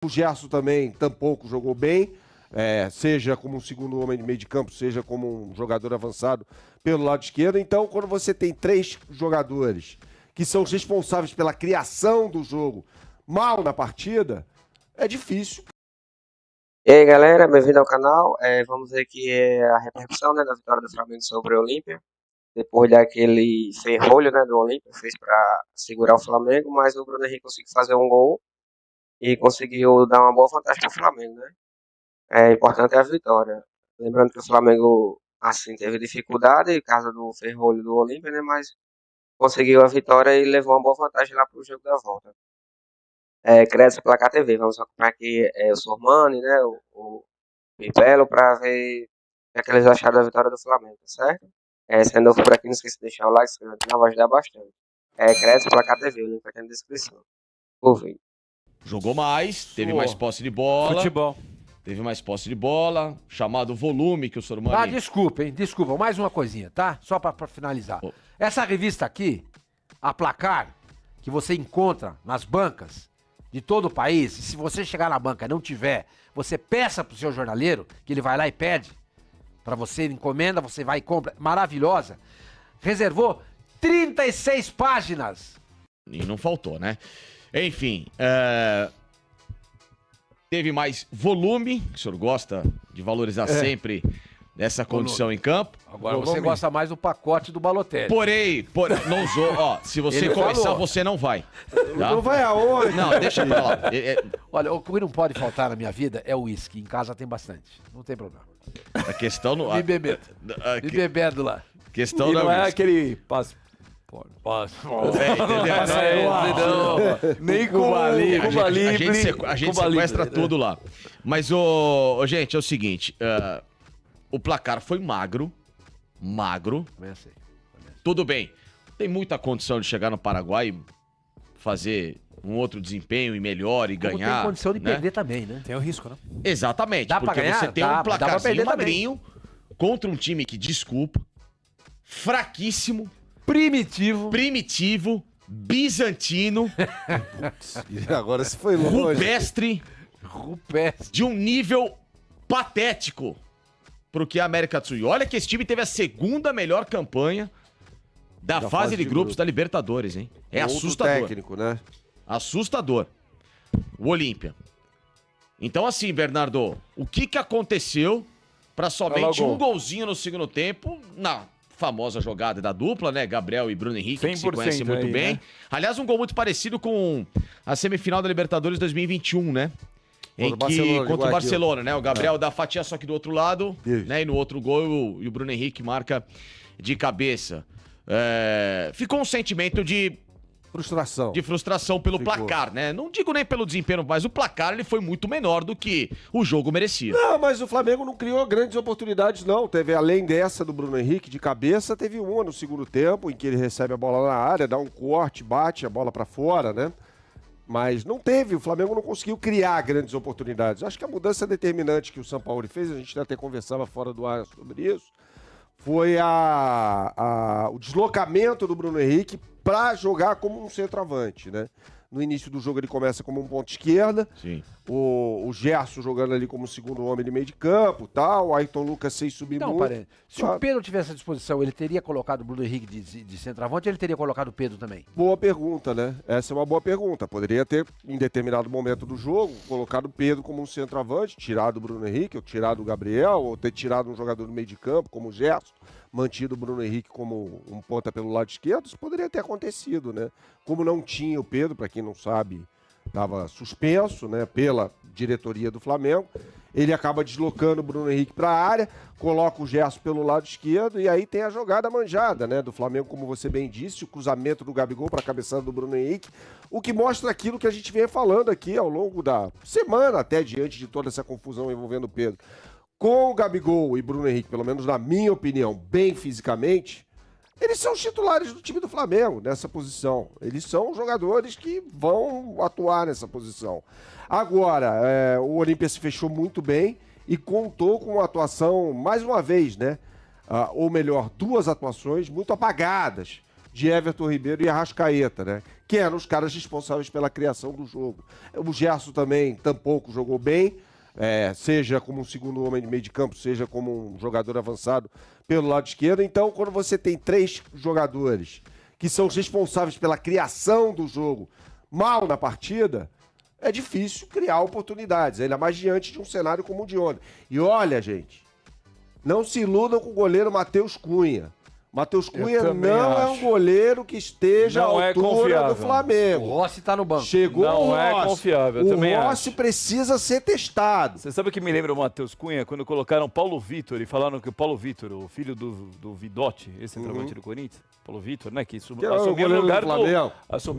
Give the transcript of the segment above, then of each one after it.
O Gerson também tampouco jogou bem, seja como um segundo homem de meio de campo, seja como um jogador avançado pelo lado esquerdo. Então, quando você tem 3 jogadores que são os responsáveis pela criação do jogo mal na partida, é difícil. E aí, galera, bem-vindo ao canal. Vamos ver aqui a repercussão, né, da vitória do Flamengo sobre o Olímpia. Depois daquele ferrolho, né, do Olímpia, fez para segurar o Flamengo, mas o Bruno Henrique conseguiu fazer um gol e conseguiu dar uma boa vantagem para o Flamengo, né? É importante a vitória. Lembrando que o Flamengo, assim, teve dificuldade por causa do ferrolho do Olímpia, né, mas conseguiu a vitória e levou uma boa vantagem lá para o jogo da volta. Crédito Placar TV, vamos acompanhar aqui o Sormani, né, o Belo, para ver o que eles acharam da vitória do Flamengo, certo? Se é novo por aqui, não esqueça de deixar o like, se inscrever no canal, vai ajudar bastante. Crédito Placar TV, o link vai estar na descrição. Ouve. Jogou mais, teve mais posse de bola. Futebol. Teve mais posse de bola, chamado volume que o Sormani... Ah, desculpa, hein? Desculpa, mais uma coisinha, tá? Só pra finalizar. Oh. Essa revista aqui, a Placar, que você encontra nas bancas de todo o país, e se você chegar na banca e não tiver, você peça pro seu jornaleiro, que ele vai lá e pede, pra você, ele encomenda, você vai e compra, maravilhosa. Reservou 36 páginas. E não faltou, né? Enfim, teve mais volume, que o senhor gosta de valorizar sempre essa condição em campo. Agora você gosta mais do pacote do Balotelli. Porém, não usou, ó, se você Ele começar, falou. você não vai. Tá? Não vai aonde? Não, deixa pra lá. Olha, o que não pode faltar na minha vida é o uísque. Em casa tem bastante. Não tem problema. A questão no... Me bebendo. Me bebendo lá. questão E não é whisky. aquele passo. Entendeu? Nem Cuba Libre. A gente sequestra tudo lá. Mas, gente, é o seguinte. O placar foi magro. Comecei. Tudo bem. Tem muita condição de chegar no Paraguai e fazer um outro desempenho e melhor e Como ganhar. tem condição de né? perder também, né? Tem o risco, né? Exatamente. Dá pra porque ganhar? você tem Dá, um dá pra placarzinho perder magrinho contra um time que, desculpa, fraquíssimo, primitivo, bizantino, Agora se foi longe. rupestre, de um nível patético pro que é a América do Sul. E olha que esse time teve a segunda melhor campanha da fase de grupos da Libertadores, hein? É Outro assustador. técnico, né? Assustador. O Olímpia. Então, assim, Bernardo, o que aconteceu pra somente um golzinho no segundo tempo na famosa jogada da dupla, né? Gabriel e Bruno Henrique, que se conhecem muito aí, bem. né? Aliás, um gol muito parecido com a semifinal da Libertadores 2021, né? Em Contra o que, Barcelona, de contra o Guayaquil. Barcelona, né? O Gabriel dá a fatia só que do outro lado, Isso. né? E no outro gol, e o Bruno Henrique marca de cabeça. Ficou um sentimento de frustração pelo placar, né? Não digo nem pelo desempenho, mas o placar ele foi muito menor do que o jogo merecia. Não, mas o Flamengo não criou grandes oportunidades, não. Teve, além dessa do Bruno Henrique de cabeça, teve uma no segundo tempo, em que ele recebe a bola na área, dá um corte, bate a bola pra fora, né? Mas não teve, o Flamengo não conseguiu criar grandes oportunidades. Acho que a mudança determinante que o São Paulo fez, a gente até conversava fora do ar sobre isso, foi o deslocamento do Bruno Henrique para jogar como um centroavante, né? No início do jogo ele começa como um ponto esquerda, Sim. o Gerson jogando ali como segundo homem de meio de campo, tal, o Ayrton Lucas sem subir Não, muito. parei. Se Claro. o Pedro tivesse à disposição, ele teria colocado o Bruno Henrique de centroavante ou ele teria colocado o Pedro também? Boa pergunta, né? Essa é uma boa pergunta. Poderia ter, em determinado momento do jogo, colocado o Pedro como um centroavante, tirado o Bruno Henrique, ou tirado o Gabriel, ou ter tirado um jogador do meio de campo, como o Gerson, mantido o Bruno Henrique como um ponta pelo lado esquerdo. Isso poderia ter acontecido, né? Como não tinha o Pedro, para quem não sabe, estava suspenso, né, pela diretoria do Flamengo. Ele acaba deslocando o Bruno Henrique para a área, coloca o Gerson pelo lado esquerdo e aí tem a jogada manjada, né, do Flamengo, como você bem disse, o cruzamento do Gabigol para a cabeçada do Bruno Henrique, o que mostra aquilo que a gente vem falando aqui ao longo da semana, até diante de toda essa confusão envolvendo o Pedro. Com o Gabigol e Bruno Henrique, pelo menos na minha opinião, bem fisicamente, eles são os titulares do time do Flamengo nessa posição. Eles são jogadores que vão atuar nessa posição. Agora, o Olímpia se fechou muito bem e contou com uma atuação, mais uma vez, né? Ou melhor, duas atuações muito apagadas de Everton Ribeiro e Arrascaeta, né? Que eram os caras responsáveis pela criação do jogo. O Gerson também tampouco jogou bem, seja como um segundo homem de meio de campo, seja como um jogador avançado pelo lado esquerdo. Então, quando você tem 3 jogadores que são os responsáveis pela criação do jogo mal na partida, é difícil criar oportunidades, ainda mais diante de um cenário como o de ontem. E olha, gente, não se iludam com o goleiro Matheus Cunha. Matheus Cunha não é um goleiro que esteja à altura do Flamengo. O Rossi tá no banco. Chegou o Rossi. Não é confiável, eu também O Rossi acho. precisa ser testado. Você sabe o que me lembra o Matheus Cunha? Quando colocaram Paulo Vitor e falaram que o Paulo Vitor, o filho do Vidotti, esse centroavante do Corinthians, Paulo Vitor, né? Que assumiu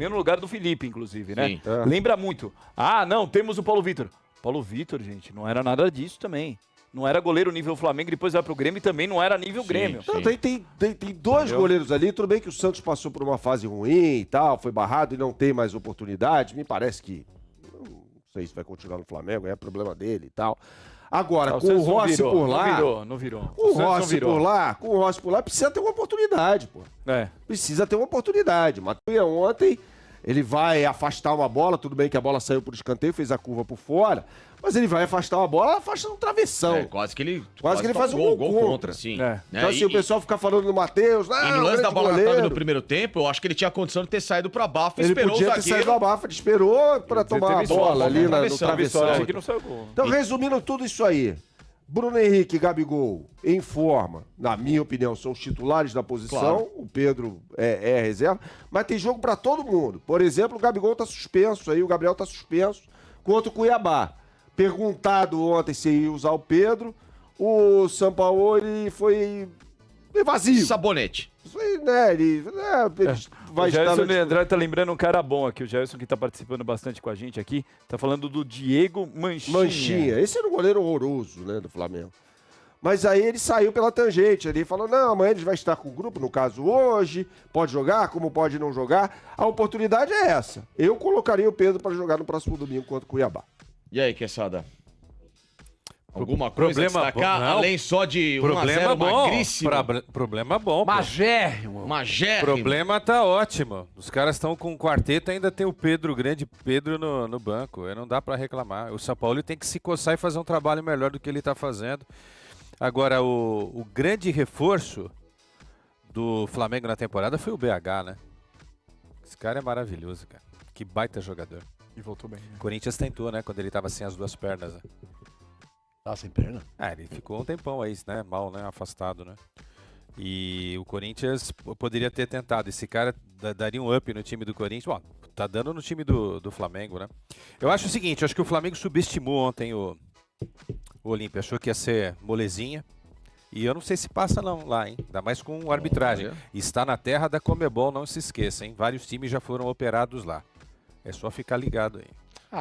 no lugar do Felipe, inclusive, né? Sim. Lembra muito. Ah, não, temos o Paulo Vitor. Paulo Vitor, gente, não era nada disso também. Não era goleiro nível Flamengo, depois vai pro Grêmio e também não era nível Grêmio. Não, tem 2 goleiros ali. Tudo bem que o Santos passou por uma fase ruim e tal, foi barrado e não tem mais oportunidade. Me parece que, não sei se vai continuar no Flamengo, é problema dele e tal. Agora, com o Rossi por lá... Não virou. Com o Rossi por lá, precisa ter uma oportunidade, pô. Precisa ter uma oportunidade. Matheus ontem, ele vai afastar uma bola, tudo bem que a bola saiu por escanteio, fez a curva por fora, mas ele vai afastar uma bola, afasta no travessão. Quase que ele faz um gol contra, sim. Então assim, o pessoal fica falando do Matheus, e no lance da bola na trave no primeiro tempo, eu acho que ele tinha condição de ter saído pra Bafa, ele esperou o podia ter zagueiro. saído da Bafa, ele esperou pra tomar a bola ali no travessão. Que não saiu gol. Então, resumindo tudo isso aí, Bruno Henrique e Gabigol, em forma, na minha opinião, são os titulares da posição. Claro. O Pedro é reserva. Mas tem jogo pra todo mundo. Por exemplo, o Gabigol tá suspenso aí, o Gabriel tá suspenso contra o Cuiabá. Perguntado ontem se ia usar o Pedro, o Sampaoli foi evasivo. Sabonete. Foi, né, ele vai o Gerson estar... Andrade tá lembrando um cara bom aqui, o Gerson que tá participando bastante com a gente aqui, tá falando do Diego Manchinha. Esse era um goleiro horroroso, né, do Flamengo. Mas aí ele saiu pela tangente, ele falou, não, amanhã ele vai estar com o grupo, no caso hoje, pode jogar, como pode não jogar. A oportunidade é essa. Eu colocaria o Pedro para jogar no próximo domingo contra o Cuiabá. E aí, Quesada? Alguma coisa a destacar, bom, além só de 1-0 magríssimo? Problema bom. Magérrimo. Problema tá ótimo. Os caras estão com um quarteto, ainda tem o Pedro, o grande Pedro no banco. Não dá pra reclamar. O São Paulo tem que se coçar e fazer um trabalho melhor do que ele tá fazendo. Agora, o grande reforço do Flamengo na temporada foi o BH, né? Esse cara é maravilhoso, cara. Que baita jogador. E voltou bem, né? O Corinthians tentou, né? Quando ele tava sem as 2 pernas, né? Tá sem perna? Ele ficou um tempão aí, né? Mal, né? Afastado, né? E o Corinthians poderia ter tentado. Esse cara daria um up no time do Corinthians. Bom, tá dando no time do Flamengo, né? Eu acho o seguinte, acho que o Flamengo subestimou ontem o Olímpia. Achou que ia ser molezinha. E eu não sei se passa não lá, hein? Ainda mais com arbitragem. Está na terra da Conmebol, não se esqueça, hein? Vários times já foram operados lá. É só ficar ligado aí.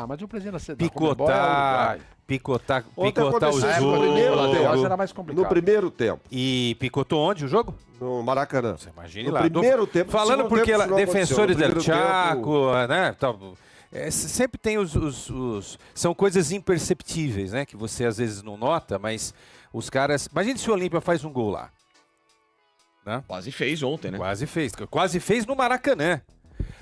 Mas o presidente da picotar o jogo. Era mais complicado. No primeiro tempo. E picotou onde o jogo? No Maracanã. Você imagine no lá. Primeiro tempo. Falando porque defensores del Chaco, tempo... né? Sempre tem são coisas imperceptíveis, né? Que você às vezes não nota, mas os caras... Imagine se o Olímpia faz um gol lá. Né? Quase fez ontem, né? Quase fez no Maracanã.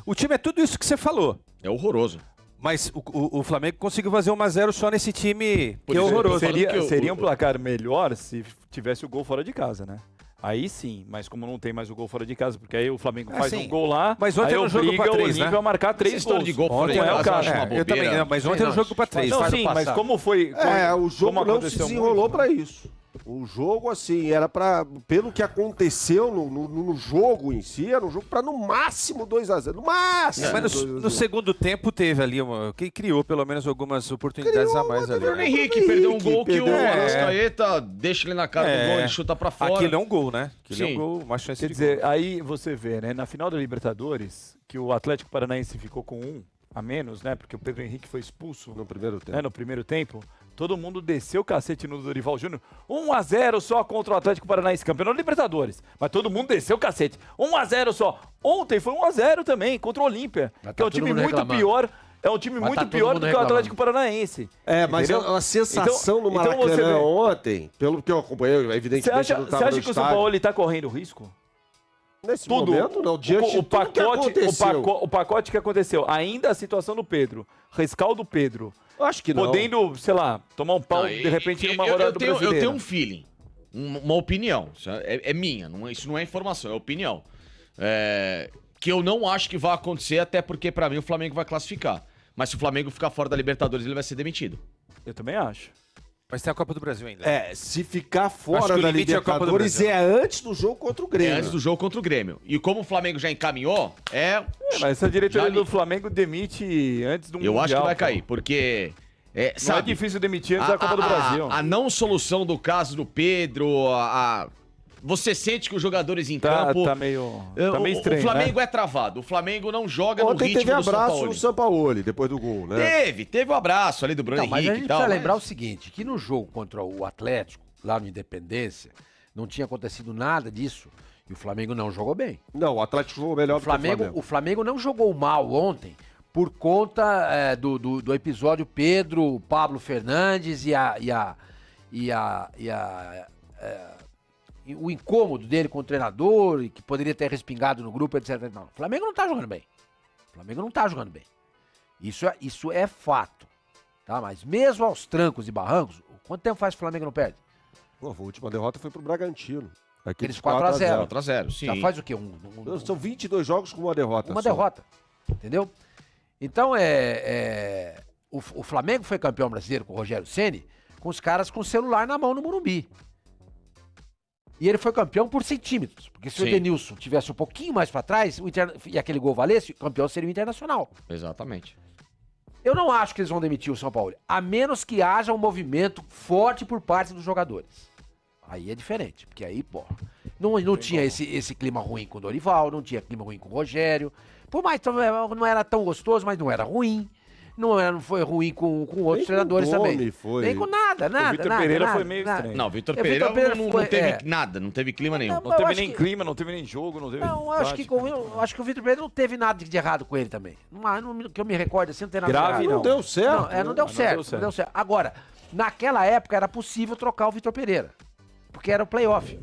O time é tudo isso que você falou. É horroroso. Mas o Flamengo conseguiu fazer 1-0 só nesse time que é horroroso. Seria um placar melhor se tivesse o gol fora de casa, né? Aí sim, mas como não tem mais o gol fora de casa, porque aí o Flamengo faz um gol lá, mas ontem aí no jogo para 3, o Olímpia a marcar 3 gols. De gol fora de casa, eu também, mas ontem no jogo para 3. Não, sim, mas como foi... o jogo não se desenrolou para isso. O jogo, assim, era pra... Pelo que aconteceu no jogo em si, era um jogo pra no máximo 2-0. No máximo! Mas no segundo tempo teve ali que criou pelo menos algumas oportunidades a mais ali. O Bruno Henrique perdeu um gol que o Arrascaeta deixa ele na cara do gol, ele chuta pra fora. Aquilo é um gol, né? Aquilo é um gol, uma chance Quer dizer, aí você vê, né? Na final da Libertadores, que o Atlético Paranaense ficou com 1 a menos, né? Porque o Pedro Henrique foi expulso. No primeiro tempo. No primeiro tempo. Todo mundo desceu o cacete no Dorival Júnior. 1-0 só contra o Atlético Paranaense, campeão da Libertadores. Mas todo mundo desceu o cacete. 1-0 só. Ontem foi 1-0 também, contra o Olímpia. Que é um time muito pior. É um time muito pior do que o Atlético Paranaense. Mas a sensação no Maracanã ontem, pelo que eu acompanhei, evidentemente não estava no estádio. Você acha que o São Paulo está correndo risco? Nesse tudo. momento, não. Diante de tudo que aconteceu. O pacote que aconteceu. Ainda a situação do Pedro. Rescaldo Pedro. Eu acho que não. Podendo, sei lá, tomar um pau de repente em uma rodada do Brasileiro. Eu tenho um feeling, uma opinião. Isso é minha, isso não é informação, é opinião. Que eu não acho que vai acontecer, até porque pra mim o Flamengo vai classificar. Mas se o Flamengo ficar fora da Libertadores, ele vai ser demitido. Eu também acho. Mas tem a Copa do Brasil ainda. Se ficar Acho que fora o da limite é a Copa do Libertadores Brasil. antes do jogo contra o Grêmio. Antes do jogo contra o Grêmio. E como o Flamengo já encaminhou, Mas essa diretoria Já do Flamengo demite antes do eu Mundial. acho que vai pô. cair, porque... Não é sabe, difícil demitir antes da Copa do Brasil. A não solução do caso do Pedro, você sente que os jogadores em Tá campo... meio estranho, o Flamengo né? é travado. O Flamengo não joga no Ontem ritmo teve do abraço Sampaoli. no Sampaoli, depois do gol, né? Teve o abraço ali do Bruno Não, mas a Henrique gente e tal. precisa lembrar o seguinte, que no jogo contra o Atlético, lá no Independência, não tinha acontecido nada disso e o Flamengo não jogou bem. Não, o Atlético jogou melhor do que o Flamengo. O Flamengo não jogou mal ontem por conta do episódio Pedro, Pablo Fernandes o incômodo dele com o treinador e que poderia ter respingado no grupo, etc. Não, o Flamengo não tá jogando bem. O Flamengo não tá jogando bem. Isso é fato. Tá? Mas mesmo aos trancos e barrancos, quanto tempo faz que o Flamengo não perde? Pô, a última derrota foi pro Bragantino. Aqueles 4-0. 4x0, sim. Já faz o quê? São 22 jogos com uma derrota. Uma só. derrota. Entendeu? Então, o Flamengo foi campeão brasileiro com o Rogério Ceni com os caras com o celular na mão no Morumbi. E ele foi campeão por centímetros. Porque se o Sim. Edenilson tivesse um pouquinho mais pra trás e aquele gol valesse, o campeão seria o Internacional. Exatamente. Eu não acho que eles vão demitir o São Paulo, a menos que haja um movimento forte por parte dos jogadores. Aí é diferente, porque aí, pô, não tinha esse clima ruim com o Dorival, não tinha clima ruim com o Rogério. Por mais que não era tão gostoso, mas não era ruim. Não foi ruim com outros treinadores também. Nem com nada. O Vitor Pereira foi meio nada. estranho. Não, o Vitor Pereira não teve nada, não teve clima nenhum. Não teve nem clima, não teve nem jogo, não teve. Não, eu acho que o Vitor Pereira não teve nada de errado com ele também. Que eu me recordo assim, não tem nada Grave, de errado. Não deu certo. Não deu certo. Agora, naquela época era possível trocar o Vitor Pereira. Porque era o playoff.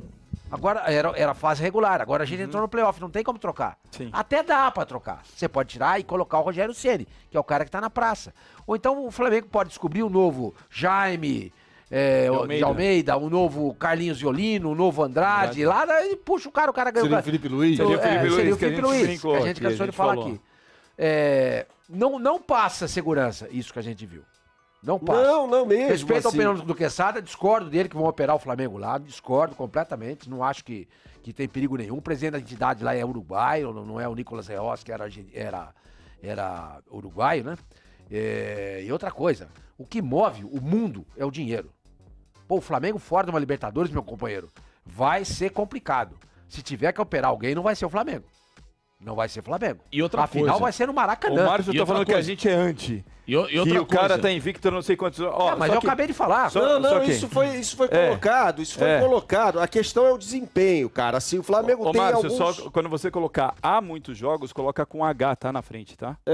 Agora era a fase regular. Agora a gente entrou no playoff, não tem como trocar. Sim. Até dá pra trocar. Você pode tirar e colocar o Rogério Ceni, que é o cara que tá na praça. Ou então o Flamengo pode descobrir um novo Jaime de Almeida, um novo Carlinhos Violino, um novo Andrade. Lá e puxa o cara ganhou. Seria o Felipe Luiz. Seria o Felipe Luiz, Seria o que a Felipe gente Luiz, brincou que a gente aqui, cansou a de gente falar falou. aqui. Não passa segurança isso que a gente viu. Não passa. Não mesmo. Respeito assim. a opinião do Quesada, discordo dele que vão operar o Flamengo lá, discordo completamente, não acho que tem perigo nenhum. O presidente da entidade lá é uruguaio, não é o Nicolas Reos, que era uruguaio, né? E outra coisa, o que move o mundo é o dinheiro. Pô, o Flamengo fora de uma Libertadores, meu companheiro, vai ser complicado. Se tiver que operar alguém, não vai ser o Flamengo. Não vai ser Flamengo. E outra Afinal, coisa. vai ser no O Maracanã. Márcio E tá outra falando que a coisa. gente é anti. E outra Que o cara coisa. tá invicto não sei quantos. Ó, Mas só eu que- acabei de falar. Só que- Isso foi É. colocado, isso foi É. colocado. A questão é o desempenho, cara. Assim, o Flamengo Ô, tem Márcio, alguns... só quando você colocar há muitos jogos, coloca com H, tá? Na frente, tá? Não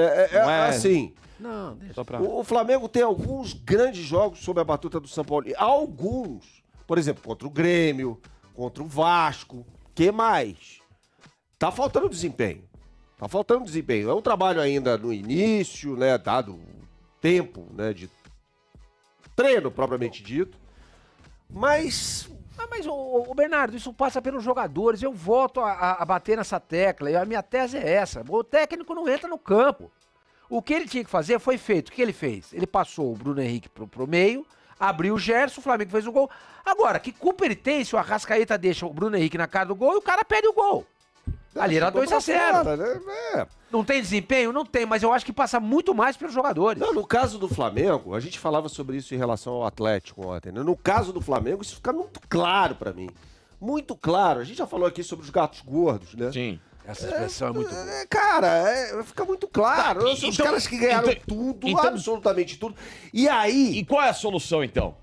é- Assim, Não, deixa. Só pra... o Flamengo tem alguns grandes jogos sob a batuta do São Paulo. Alguns, por exemplo, contra o Grêmio, contra o Vasco. Que mais? Tá faltando desempenho. Tá faltando desempenho. É um trabalho ainda no início, né? Dado o tempo, né? De treino, propriamente dito. Mas Mas, ô, Bernardo, isso passa pelos jogadores. Eu volto a bater nessa tecla. E a minha tese é essa. O técnico não entra no campo. O que ele tinha que fazer foi feito. O que ele fez? Ele passou o Bruno Henrique pro meio, abriu o Gerson, o Flamengo fez o gol. Agora, que culpa ele tem se o Arrascaeta deixa o Bruno Henrique na cara do gol e o cara perde o gol? Ali era ficou 2-0. pra fora, né? É. Não tem desempenho? Não tem, mas eu acho que passa muito mais pelos jogadores. Não, no caso do Flamengo, a gente falava sobre isso em relação ao Atlético ontem, né? No caso do Flamengo, isso fica muito claro pra mim. Muito claro. A gente já falou aqui sobre os gatos gordos, né? Sim. Essa expressão é muito boa. Cara, fica muito claro. Tá, São os então- caras que ganharam então- tudo, então- absolutamente tudo. E aí... E qual é a solução, então?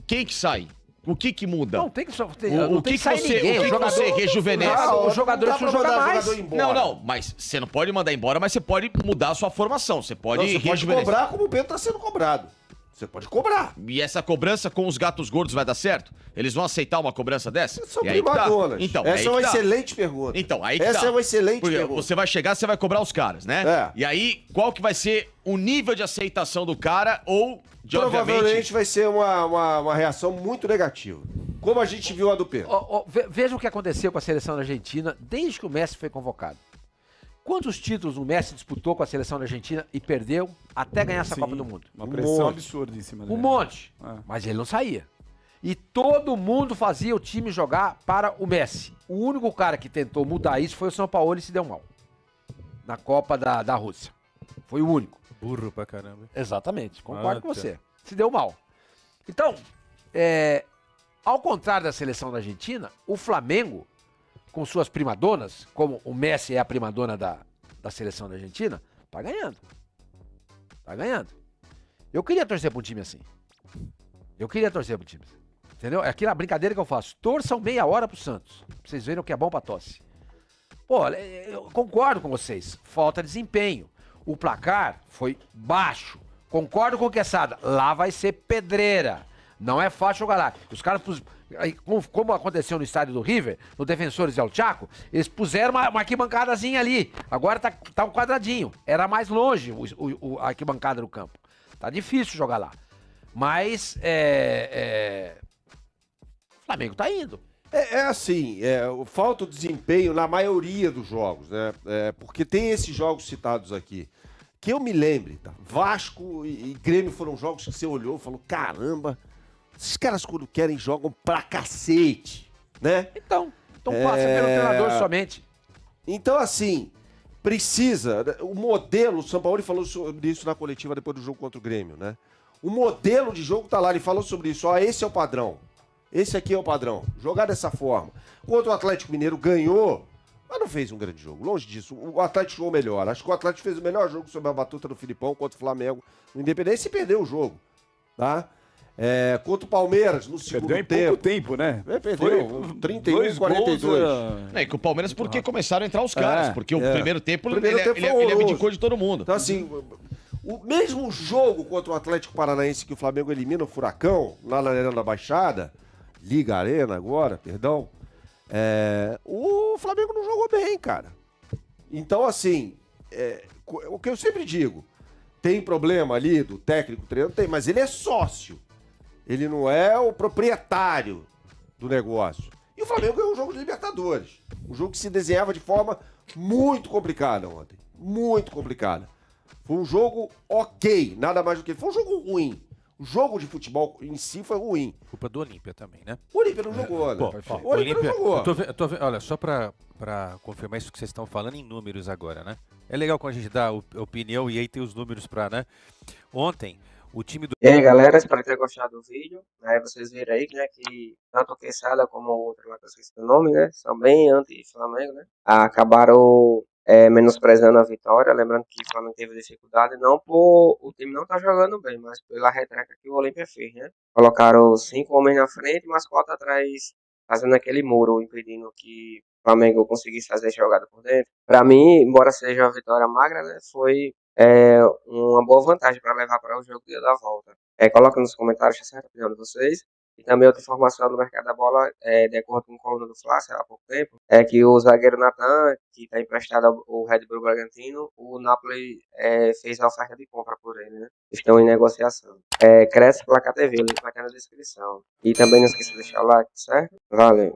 Quem que sai? O que muda? Não tem que, não O tem que que sair você- ninguém. o que você rejuvenesce? Os jogadores não dá precisam pra jogar mandar mais. jogador embora. Não, mas você não pode mandar embora, mas você pode mudar a sua formação. Você pode Não, você pode rejuvenescer. cobrar como o Pedro tá sendo cobrado. Você pode cobrar. E essa cobrança com os gatos gordos vai dar certo? Eles vão aceitar uma cobrança dessa? São E aí que tá. primadonas. Então, essa é aí uma que tá. excelente pergunta. Então, aí que Essa tá. é uma excelente Porque pergunta. você vai chegar, você vai cobrar os caras, né? É. E aí, qual que vai ser o nível de aceitação do cara ou de, Provavelmente obviamente... vai ser uma reação muito negativa. Como a gente viu a do Pedro. Veja o que aconteceu com a seleção da Argentina desde que o Messi foi convocado. Quantos títulos o Messi disputou com a seleção da Argentina e perdeu até ganhar essa Sim, Copa do Mundo? Uma pressão monte. absurda em cima Um dele. monte. É. Mas ele não saía. E todo mundo fazia o time jogar para o Messi. O único cara que tentou mudar isso foi o São Paulo e se deu mal. Na Copa da Rússia. Foi o único. Burro pra caramba. Exatamente. Concordo Ah, com tá. você. Se deu mal. Então, ao contrário da seleção da Argentina, o Flamengo, com suas primadonas, como o Messi é a primadona da seleção da Argentina, tá ganhando. Tá ganhando. Eu queria torcer pra um time assim. Entendeu? É aquela brincadeira que eu faço. Torçam meia hora pro Santos. Pra vocês verem o que é bom pra tosse. Pô, eu concordo com vocês. Falta desempenho. O placar foi baixo. Concordo com o Quesada. Lá vai ser pedreira. Não é fácil jogar lá. Os caras, como aconteceu no estádio do River, no Defensores del Chaco, eles puseram uma arquibancadazinha ali. Agora tá um quadradinho. Era mais longe a arquibancada do campo. Tá difícil jogar lá. Mas o Flamengo tá indo. Assim, falta o desempenho na maioria dos jogos, né? Porque tem esses jogos citados aqui. Que eu me lembre, tá? Vasco e Grêmio foram jogos que você olhou e falou, caramba, esses caras quando querem jogam pra cacete, né? Então passa pelo treinador somente. Então, assim, precisa... O modelo, o Sampaoli falou sobre isso na coletiva depois do jogo contra o Grêmio, né? O modelo de jogo tá lá, ele falou sobre isso. Ó, esse é o padrão. Esse aqui é o padrão. Jogar dessa forma. Contra o Atlético Mineiro ganhou, mas não fez um grande jogo. Longe disso. O Atlético jogou melhor. Acho que o Atlético fez o melhor jogo sob a batuta do Filipão contra o Flamengo no Independência e perdeu o jogo. Tá? Contra o Palmeiras no segundo Perdeu em tempo. pouco tempo, né? Perdeu. 31 dois 42. gols, É, e com o Palmeiras porque começaram a entrar os caras. Porque o primeiro tempo, Primeiro tempo foi ele horroroso. abdicou de todo mundo. Então, assim, o mesmo jogo contra o Atlético Paranaense que o Flamengo elimina o Furacão, lá na Arena da Baixada, Liga Arena agora, perdão, o Flamengo não jogou bem, cara. Então, assim, o que eu sempre digo, tem problema ali do técnico, treinador, tem, mas ele é sócio. Ele não é o proprietário do negócio. E o Flamengo ganhou um jogo de Libertadores. Um jogo que se desenhava de forma muito complicada ontem. Muito complicada. Foi um jogo ok, nada mais do que... Foi um jogo ruim. O jogo de futebol em si foi ruim. Culpa do Olímpia também, né? O Olímpia não jogou, né? O Olímpia não jogou. Eu tô vendo, olha, só pra confirmar isso que vocês estão falando em números agora, né? É legal quando a gente dá opinião e aí tem os números pra, né? Ontem, o time do... E aí, galera, espero ter gostado do vídeo. Aí vocês viram aí, né, que tanto o Quesada como o outro lá, que eu esqueci o nome, né, são bem anti-Flamengo, né? Acabaram menosprezando a vitória, lembrando que o Flamengo teve dificuldade, não por o time não tá jogando bem, mas pela retranca que o Olímpia fez, né? Colocaram 5 homens na frente, mas 4 atrás, fazendo aquele muro, impedindo que o Flamengo conseguisse fazer jogada por dentro. Pra mim, embora seja uma vitória magra, né, foi uma boa vantagem para levar para o jogo dia da volta. Coloca nos comentários a opinião de vocês. E também outra informação do mercado da bola, de acordo com o coluna do Flácio há pouco tempo, é que o zagueiro Natan, que está emprestado ao Red Bull Bragantino, o Napoli fez a oferta de compra por ele, né? Estão em negociação. Cresce Placar TV, o link vai estar na descrição. E também não esqueça de deixar o like, certo? Valeu!